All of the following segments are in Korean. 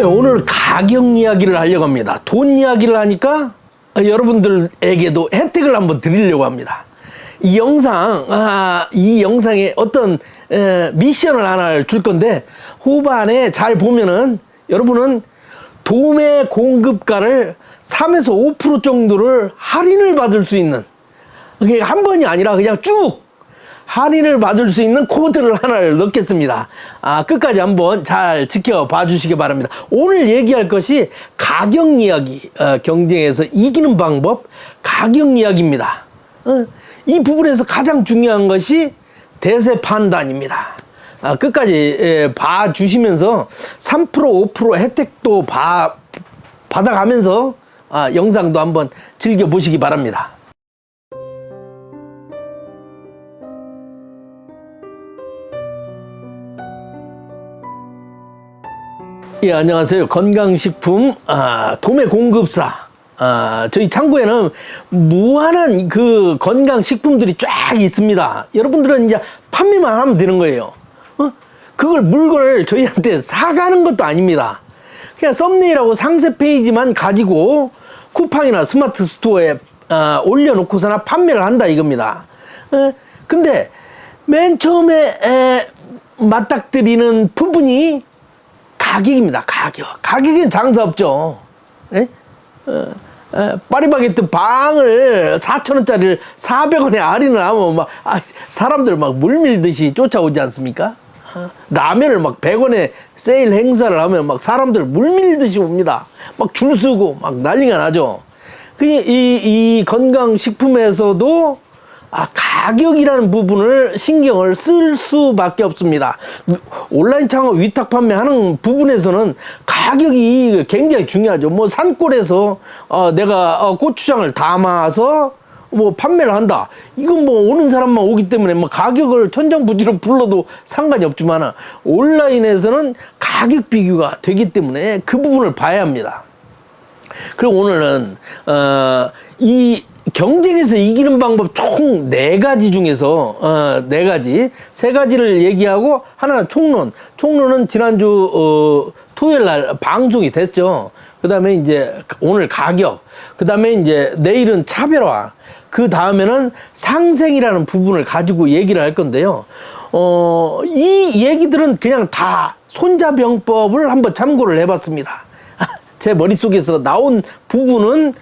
오늘 가격 이야기를 하려고 합니다. 돈 이야기를 하니까 여러분들에게도 혜택을 한번 드리려고 합니다. 이 영상에 어떤 미션을 하나 줄 건데, 후반에 잘 보면은 여러분은 도매 공급가를 3에서 5% 정도를 할인을 받을 수 있는, 그게 한 번이 아니라 그냥 쭉 할인을 받을 수 있는 코드를 하나를 넣겠습니다. 끝까지 한번 잘 지켜봐 주시기 바랍니다. 오늘 얘기할 것이 가격 이야기, 경쟁에서 이기는 방법, 가격 이야기입니다. 이 부분에서 가장 중요한 것이 대세 판단입니다. 끝까지 봐 주시면서 3%, 5% 혜택도 받아가면서 영상도 한번 즐겨보시기 바랍니다. 예, 안녕하세요. 건강식품 도매 공급사. 저희 창고에는 무한한 그 건강식품들이 쫙 있습니다. 여러분들은 이제 판매만 하면 되는 거예요. 그걸 물건을 저희한테 사가는 것도 아닙니다. 그냥 썸네일하고 상세 페이지만 가지고 쿠팡이나 스마트 스토어에 올려놓고서나 판매를 한다 이겁니다. 근데 맨 처음에 맞닥뜨리는 부분이 가격입니다. 가격은 장사 없죠. 예? 파리바게뜨 방을 4,000원짜리를 400원에 할인을 하면 사람들 막 물밀듯이 쫓아오지 않습니까? 라면을 막 100원에 세일 행사를 하면 막 사람들 물밀듯이 옵니다. 막 줄 서고 막 난리가 나죠. 이 건강식품에서도 가격이라는 부분을 신경을 쓸 수밖에 없습니다. 온라인 창업 위탁 판매하는 부분에서는 가격이 굉장히 중요하죠. 뭐 산골에서 내가 고추장을 담아서 뭐 판매를 한다. 이건 뭐 오는 사람만 오기 때문에 뭐 가격을 천정부지로 불러도 상관이 없지만, 온라인에서는 가격 비교가 되기 때문에 그 부분을 봐야 합니다. 그리고 오늘은 이 경쟁에서 이기는 방법 총 4가지 중에서 3가지를 얘기하고, 하나는 총론은 지난주 토요일 날 방송이 됐죠. 그 다음에 이제 오늘 가격, 그 다음에 이제 내일은 차별화, 그 다음에는 상생이라는 부분을 가지고 얘기를 할 건데요. 이 얘기들은 그냥 다 손자병법을 한번 참고를 해봤습니다. 제 머릿속에서 나온 부분은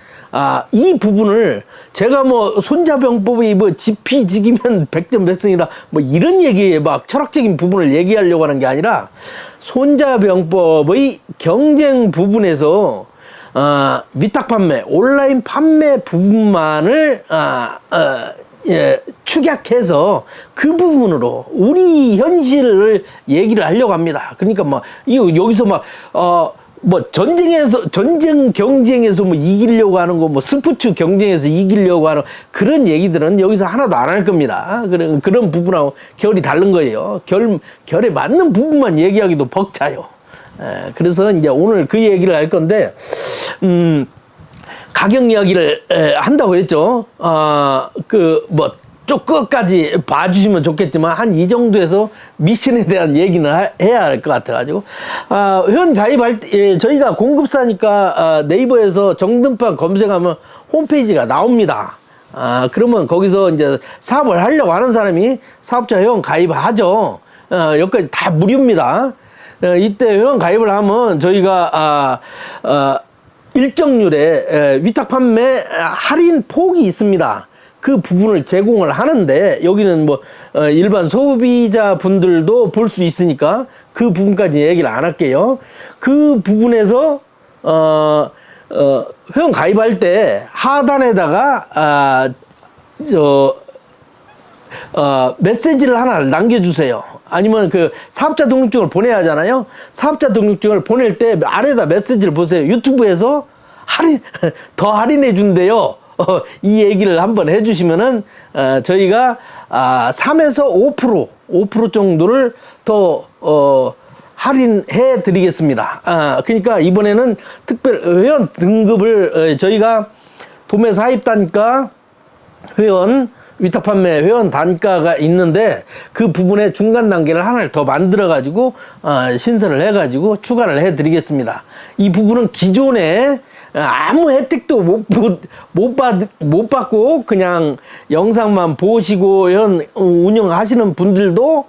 이 부분을 제가 뭐 손자병법이 뭐 지피지기면 백전백승이라 뭐 이런 얘기에 막 철학적인 부분을 얘기하려고 하는 게 아니라, 손자병법의 경쟁 부분에서 위탁 판매, 온라인 판매 부분만을 축약해서 그 부분으로 우리 현실을 얘기를 하려고 합니다. 그러니까 여기서 전쟁 경쟁에서 뭐 이기려고 하는 거, 뭐 스포츠 경쟁에서 이기려고 하는 그런 얘기들은 여기서 하나도 안 할 겁니다. 그런 부분하고 결이 다른 거예요. 결에 맞는 부분만 얘기하기도 벅차요. 그래서 이제 오늘 그 얘기를 할 건데, 가격 이야기를 한다고 했죠. 쭉 끝까지 봐주시면 좋겠지만, 한 이 정도에서 미션에 대한 얘기는 해야 할 것 같아가지고, 회원 가입할 때, 저희가 공급사니까 네이버에서 정등판 검색하면 홈페이지가 나옵니다. 그러면 거기서 이제 사업을 하려고 하는 사람이 사업자 회원 가입하죠. 여기까지 다 무료입니다. 이때 회원 가입을 하면 저희가 일정률의 위탁 판매 할인 폭이 있습니다. 그 부분을 제공을 하는데, 여기는 뭐 일반 소비자 분들도 볼 수 있으니까 그 부분까지 얘기를 안 할게요. 그 부분에서 회원 가입할 때 하단에다가 메시지를 하나 남겨주세요. 아니면 그 사업자 등록증을 보내야 하잖아요. 사업자 등록증을 보낼 때 아래다 메시지를 보세요. 유튜브에서 더 할인해 준대요. 이 얘기를 한번 해주시면은 저희가 3에서 5% 정도를 더 할인해 드리겠습니다. 그러니까 이번에는 특별 회원 등급을 저희가 도매 사입단가 회원 위탁 판매 회원 단가가 있는데 그 부분에 중간 단계를 하나를 더 만들어 가지고 신설을 해 가지고 추가를 해 드리겠습니다. 이 부분은 기존에 아무 혜택도 못 받고 그냥 영상만 보시고 운영하시는 분들도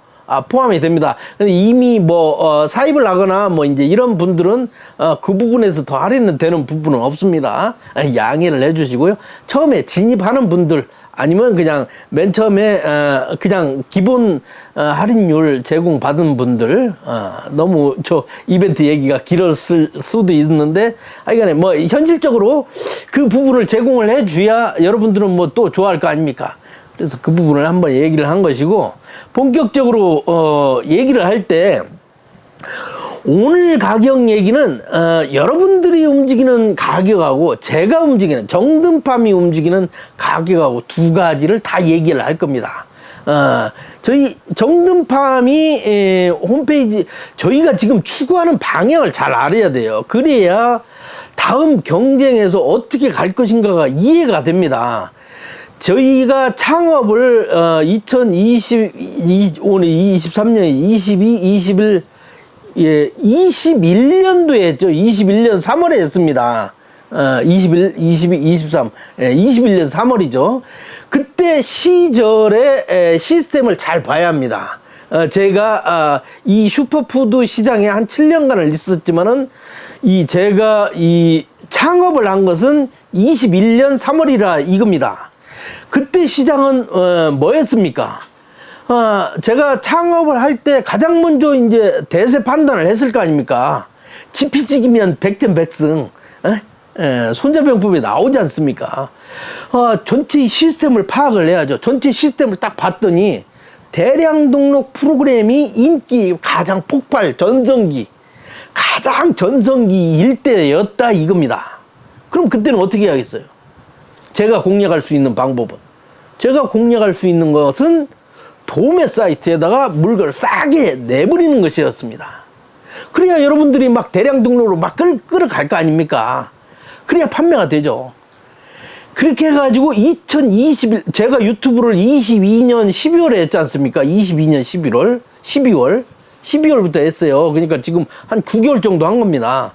포함이 됩니다. 이미 사입을 하거나 이제 이런 분들은 그 부분에서 더 할인은 되는 부분은 없습니다. 양해를 해주시고요. 처음에 진입하는 분들 아니면 그냥 맨 처음에 그냥 기본 할인율 제공받은 분들 너무 저 이벤트 얘기가 길었을 수도 있는데 하여간에 현실적으로 그 부분을 제공을 해줘야 여러분들은 또 좋아할 거 아닙니까? 그래서 그 부분을 한번 얘기를 한 것이고 본격적으로 얘기를 할 때 오늘 가격 얘기는 여러분들이 움직이는 가격하고 제가 움직이는 정든팜이 움직이는 가격하고 두 가지를 다 얘기를 할 겁니다. 저희 정든팜이 홈페이지 저희가 지금 추구하는 방향을 잘 알아야 돼요. 그래야 다음 경쟁에서 어떻게 갈 것인가가 이해가 됩니다. 저희가 창업을 오늘 23년 22, 21 21년도에 했죠. 21년 3월에 했습니다. 21, 22, 23 21년 3월이죠. 그때 시절의 시스템을 잘 봐야 합니다. 제가 이 슈퍼푸드 시장에 한 7년간을 있었지만은 제가 이 창업을 한 것은 21년 3월이라 이겁니다. 그때 시장은 뭐였습니까? 제가 창업을 할 때 가장 먼저 이제 대세 판단을 했을 거 아닙니까? 지피지기면 백전백승, 손자병법에 나오지 않습니까? 전체 시스템을 파악을 해야죠. 전체 시스템을 딱 봤더니 대량 등록 프로그램이 인기 가장 폭발 전성기, 가장 전성기일 때였다 이겁니다. 그럼 그때는 어떻게 해야겠어요? 제가 공략할 수 있는 방법은, 제가 공략할 수 있는 것은 도매 사이트에다가 물건을 싸게 내버리는 것이었습니다. 그래야 여러분들이 막 대량 등록으로 막 끌어갈 거 아닙니까? 그래야 판매가 되죠. 그렇게 해가지고 제가 유튜브를 22년 12월에 했지 않습니까? 22년 12월부터 했어요. 그러니까 지금 한 9개월 정도 한 겁니다.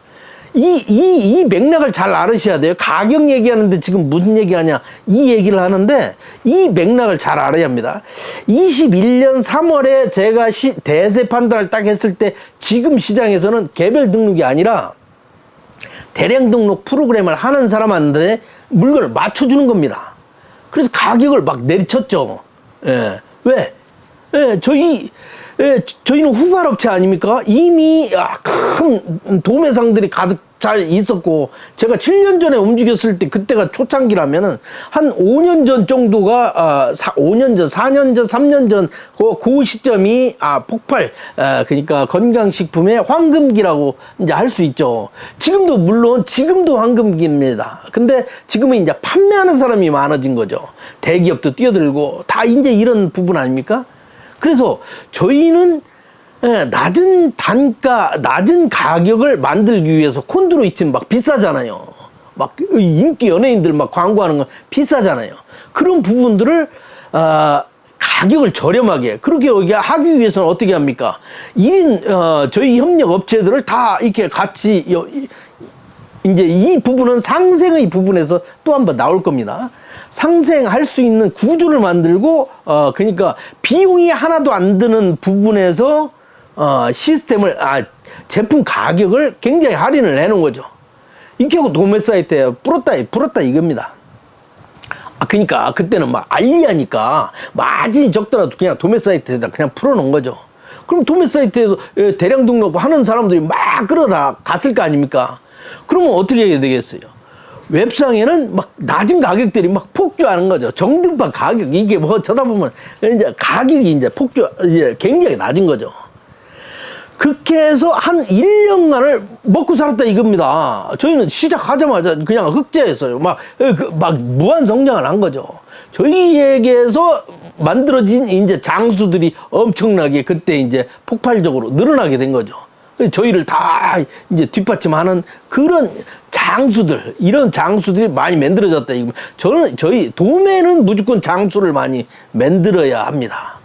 이 맥락을 잘 알으셔야 돼요. 가격 얘기하는데 지금 무슨 얘기하냐 이 얘기를 하는데 이 맥락을 잘 알아야 합니다. 21년 3월에 제가 대세 판단을 딱 했을 때 지금 시장에서는 개별 등록이 아니라 대량 등록 프로그램을 하는 사람한테 물건을 맞춰주는 겁니다. 그래서 가격을 막 내리쳤죠. 왜? 저희는 후발업체 아닙니까? 이미 큰 도매상들이 가득 잘 있었고, 제가 7년 전에 움직였을 때 그때가 초창기라면은 한 5년 전 정도가 5년 전, 4년 전, 3년 전 그 시점이 폭발, 그러니까 건강식품의 황금기라고 이제 할 수 있죠. 지금도 황금기입니다. 근데 지금은 이제 판매하는 사람이 많아진 거죠. 대기업도 뛰어들고 다 이제 이런 부분 아닙니까? 그래서 저희는 낮은 단가, 낮은 가격을 만들기 위해서 콘드로이친 막 비싸잖아요. 막 인기 연예인들 막 광고하는 거 비싸잖아요. 그런 부분들을 가격을 저렴하게 그렇게 하기 위해서는 어떻게 합니까? 저희 협력 업체들을 다 이렇게 같이 이제 이 부분은 상생의 부분에서 또 한번 나올 겁니다. 상생할 수 있는 구조를 만들고 그러니까 비용이 하나도 안 드는 부분에서 시스템을 제품 가격을 굉장히 할인을 해놓은 거죠. 이렇게 하고 도매 사이트에 풀었다 이겁니다. 그러니까 그때는 막 알리하니까 마진이 적더라도 그냥 도매 사이트에다 그냥 풀어놓은 거죠. 그럼 도매 사이트에서 대량 등록하는 사람들이 막 끌어다 갔을 거 아닙니까? 그러면 어떻게 해야 되겠어요? 웹상에는 막 낮은 가격들이 막 폭주하는 거죠. 정등판 가격, 이게 쳐다보면 이제 가격이 이제 굉장히 낮은 거죠. 그렇게 해서 한 1년간을 먹고 살았다 이겁니다. 저희는 시작하자마자 그냥 흑자였어요. 막 무한 성장을 한 거죠. 저희에게서 만들어진 이제 장수들이 엄청나게 그때 이제 폭발적으로 늘어나게 된 거죠. 저희를 다 이제 뒷받침하는 그런 장수들, 이런 장수들이 많이 만들어졌다. 저는 저희 도매는 무조건 장수를 많이 만들어야 합니다.